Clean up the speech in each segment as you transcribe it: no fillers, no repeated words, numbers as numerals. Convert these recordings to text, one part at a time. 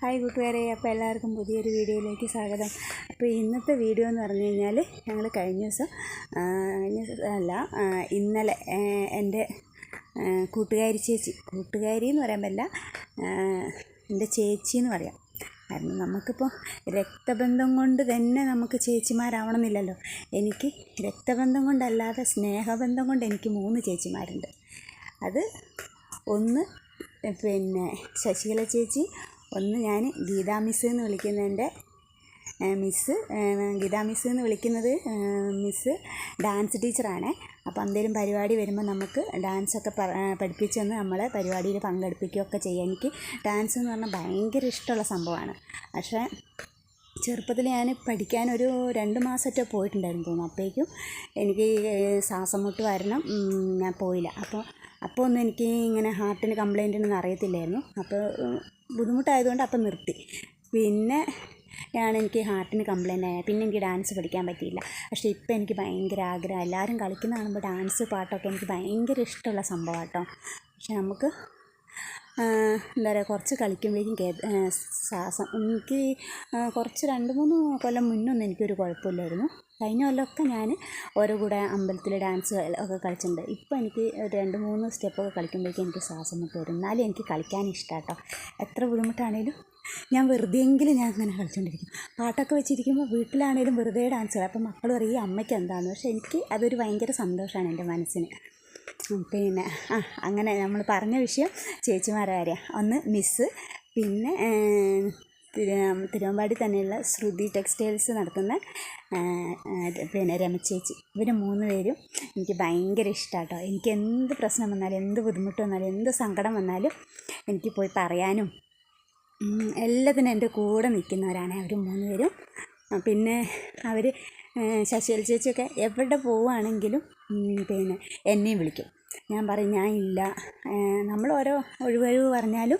Hi കൂട്ടുകാരെ, അപ്പോൾ എല്ലാവർക്കും പുതിയൊരു വീഡിയോയിലേക്ക് സ്വാഗതം. അപ്പോൾ ഇന്നത്തെ വീഡിയോ എന്ന് പറഞ്ഞു കഴിഞ്ഞാൽ ഞങ്ങൾ ഇന്നലെ എൻ്റെ കൂട്ടുകാരി എന്ന് പറയാൻ പറ്റില്ല, എൻ്റെ ചേച്ചി എന്ന് പറയാം. കാരണം നമുക്കിപ്പോൾ രക്തബന്ധം കൊണ്ട് തന്നെ നമുക്ക് ചേച്ചിമാരാവണമെന്നില്ലല്ലോ. എനിക്ക് രക്തബന്ധം കൊണ്ടല്ലാതെ സ്നേഹബന്ധം കൊണ്ട് എനിക്ക് 3 ചേച്ചിമാരുണ്ട്. അത് ഒന്ന് ശശികല ചേച്ചി, ഒന്ന് ഞാൻ ഗീതാ മിസ് എന്ന് വിളിക്കുന്നതിൻ്റെ മിസ്സ്. ഗീതാ മിസ് എന്ന് വിളിക്കുന്നത് മിസ്സ് ഡാൻസ് ടീച്ചറാണ്. അപ്പോൾ എന്തെങ്കിലും പരിപാടി വരുമ്പോൾ നമുക്ക് ഡാൻസൊക്കെ പഠിപ്പിച്ചെന്ന് നമ്മളെ പരിപാടിയിൽ പങ്കെടുപ്പിക്കുകയൊക്കെ ചെയ്യാം. എനിക്ക് ഡാൻസ് എന്ന് പറഞ്ഞാൽ ഭയങ്കര ഇഷ്ടമുള്ള സംഭവമാണ്. പക്ഷേ ചെറുപ്പത്തിൽ ഞാൻ പഠിക്കാൻ ഒരു 2 മാസമൊക്കെ പോയിട്ടുണ്ടായിരുന്നു തോന്നുന്നു. അപ്പോഴേക്കും എനിക്ക് ശ്വാസം മുട്ട് കാരണം ഞാൻ പോയില്ല. അപ്പോൾ ഒന്നും എനിക്ക് ഇങ്ങനെ ഹാർട്ടിന് കംപ്ലൈൻ്റ് ഉണ്ടെന്ന് അറിയത്തില്ലായിരുന്നു. അപ്പോൾ ബുദ്ധിമുട്ടായതുകൊണ്ട് അപ്പം നിർത്തി. പിന്നെ എനിക്ക് ഹാർട്ടിന് കംപ്ലൈൻ്റ് ആയ പിന്നെ എനിക്ക് ഡാൻസ് പഠിക്കാൻ പറ്റിയില്ല. പക്ഷേ ഇപ്പം എനിക്ക് ഭയങ്കര ആഗ്രഹം. എല്ലാവരും കളിക്കുന്ന കാണുമ്പോൾ ഡാൻസ് പാട്ടൊക്കെ എനിക്ക് ഭയങ്കര ഇഷ്ടമുള്ള സംഭവം കേട്ടോ. പക്ഷെ നമുക്ക് എന്താ പറയുക, കുറച്ച് കളിക്കുമ്പോഴേക്കും ശ്വാസം എനിക്ക് കുറച്ച് 2-3 കൊല്ലം മുന്നൊന്നും എനിക്കൊരു കുഴപ്പമില്ലായിരുന്നു. കഴിഞ്ഞ കൊല്ലമൊക്കെ ഞാൻ ഓരോ കൂടെ അമ്പലത്തിൽ ഡാൻസ് ഒക്കെ കളിച്ചിട്ടുണ്ട്. ഇപ്പോൾ എനിക്ക് 2-3 സ്റ്റെപ്പൊക്കെ കളിക്കുമ്പോഴേക്കും എനിക്ക് ശ്വാസം മുട്ട് വരും. എന്നാലും എനിക്ക് കളിക്കാൻ ഇഷ്ടമാണ് കേട്ടോ. എത്ര ബുദ്ധിമുട്ടാണേലും ഞാൻ വെറുതെയെങ്കിലും ഞാൻ അങ്ങനെ കളിച്ചുകൊണ്ടിരിക്കും. പാട്ടൊക്കെ വെച്ചിരിക്കുമ്പോൾ വീട്ടിലാണേലും വെറുതെ ഡാൻസ് കളി. അപ്പം മക്കൾ പറയും അമ്മയ്ക്ക് എന്താണെന്ന്. പക്ഷേ എനിക്ക് അതൊരു ഭയങ്കര സന്തോഷമാണ് എൻ്റെ മനസ്സിന്. പിന്നെ അങ്ങനെ നമ്മൾ പറഞ്ഞ വിഷയം ചേച്ചിമാരുടെ കാര്യം. ഒന്ന് മിസ്സ്, പിന്നെ തിരുവമ്പാടി തന്നെയുള്ള ശ്രുതി ടെക്സ്റ്റൈൽസ് നടത്തുന്ന രമചേച്ചി. ഇവർ 3 പേരും എനിക്ക് ഭയങ്കര ഇഷ്ടമാണ് കേട്ടോ. എനിക്ക് എന്ത് പ്രശ്നം വന്നാലും, എന്ത് ബുദ്ധിമുട്ട് വന്നാലും, എന്ത് സങ്കടം വന്നാലും എനിക്ക് പോയി പറയാനും എല്ലാത്തിനും എൻ്റെ കൂടെ നിൽക്കുന്നവരാണ് അവർ 3 പേരും. പിന്നെ അവർ ശശികല ചേച്ചിയൊക്കെ എവിടെ പോവുകയാണെങ്കിലും എന്നെയും വിളിക്കും. ഞാൻ പറയും ഞാൻ ഇല്ല. നമ്മൾ ഓരോ ഒഴിവഴിവ് പറഞ്ഞാലും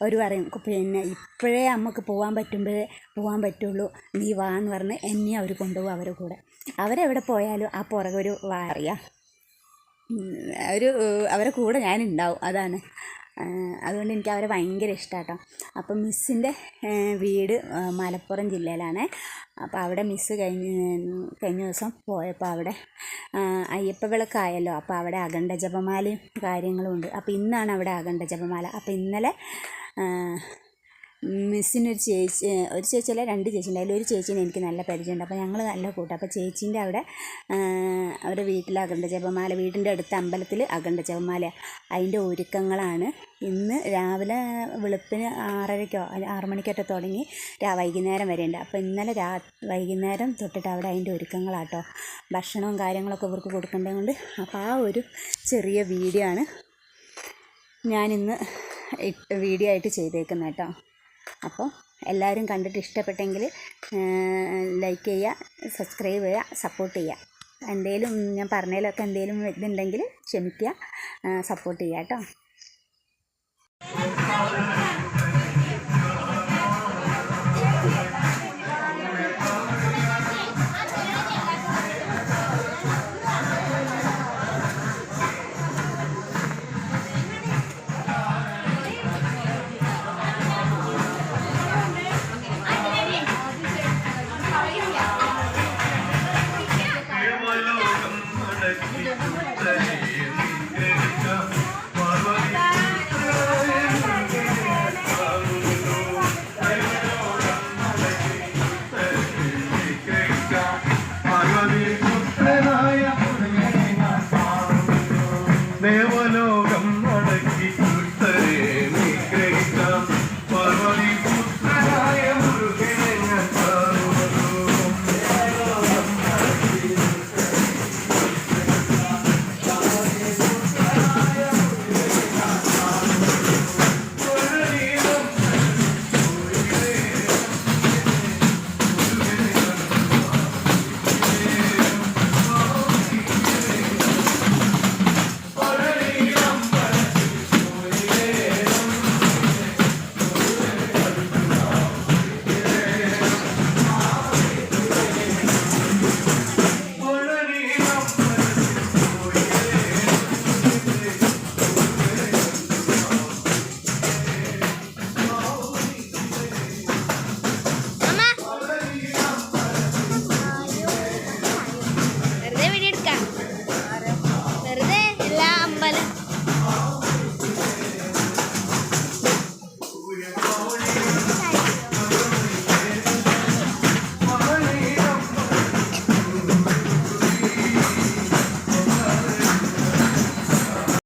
അവർ പറയും ഇപ്പോഴേ അമ്മക്ക് പോകാൻ പറ്റുള്ളൂ, നീ വാ എന്ന് പറഞ്ഞ് എന്നെ അവർ കൊണ്ടുപോകും അവരുടെ കൂടെ. അവരെവിടെ പോയാലും ആ പുറകെ ഒരു വാ അറിയാം, അവരെ കൂടെ ഞാനുണ്ടാവും. അതാണ്. അതുകൊണ്ട് എനിക്ക് അവരെ ഭയങ്കര ഇഷ്ടമാണ് കേട്ടോ. അപ്പം മിസ്സിൻ്റെ വീട് മലപ്പുറം ജില്ലയിലാണ്. അപ്പോൾ അവിടെ മിസ്സ് കഴിഞ്ഞ ദിവസം പോയപ്പോൾ അവിടെ അയ്യപ്പ വിളക്കായല്ലോ. അപ്പോൾ അവിടെ അഖണ്ഡ ജപമാലയും കാര്യങ്ങളും ഉണ്ട്. അപ്പോൾ ഇന്നാണ് അവിടെ അഖണ്ഡ ജപമാല. അപ്പോൾ ഇന്നലെ മിസ്സിനൊരു ചേച്ചിയല്ല 2 ചേച്ചിയുണ്ട്. അതിലൊരു ചേച്ചീനെ എനിക്ക് നല്ല പരിചയമുണ്ട്. അപ്പോൾ ഞങ്ങൾ നല്ല കൂട്ടാം. അപ്പോൾ ചേച്ചീൻ്റെ അവിടെ അവരുടെ വീട്ടിൽ അഖണ്ഡ ജപമാല, വീടിൻ്റെ അടുത്ത അമ്പലത്തിൽ അഖണ്ഡ ജപമാല, അതിൻ്റെ ഒരുക്കങ്ങളാണ്. ഇന്ന് രാവിലെ വെളുപ്പിന് 6 മണിക്കൊക്കെ തുടങ്ങി വൈകുന്നേരം വരെ ഉണ്ട്. അപ്പോൾ ഇന്നലെ വൈകുന്നേരം തൊട്ടിട്ട് അവിടെ അതിൻ്റെ ഒരുക്കങ്ങളാട്ടോ. ഭക്ഷണവും കാര്യങ്ങളൊക്കെ ഇവർക്ക് കൊടുക്കേണ്ടത് കൊണ്ട്. അപ്പോൾ ആ ഒരു ചെറിയ വീഡിയോ ആണ് ഞാനിന്ന് വീഡിയോ ആയിട്ട് ചെയ്തേക്കുന്നത് കേട്ടോ. അപ്പോൾ എല്ലാവരും കണ്ടിട്ട് ഇഷ്ടപ്പെട്ടെങ്കിൽ ലൈക്ക് ചെയ്യുക, സബ്സ്ക്രൈബ് ചെയ്യുക, സപ്പോർട്ട് ചെയ്യുക. എന്തെങ്കിലും ഞാൻ പറഞ്ഞതിലൊക്കെ എന്തെങ്കിലും ഇതുണ്ടെങ്കിൽ ക്ഷമിക്കുക, സപ്പോർട്ട് ചെയ്യുക കേട്ടോ.